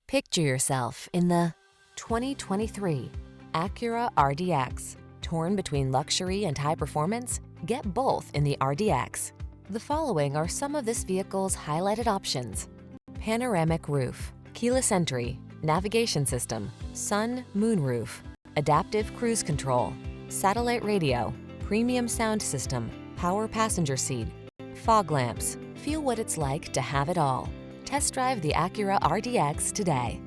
Picture yourself in the 2023 Acura RDX. Torn between luxury and high performance? Get both in the RDX. The following are some of this vehicle's highlighted options: panoramic roof, keyless entry, navigation system, sun, moonroof, adaptive cruise control, satellite radio, premium sound system, power passenger seat, fog lamps. Feel what it's like to have it all. Test drive the Acura RDX today.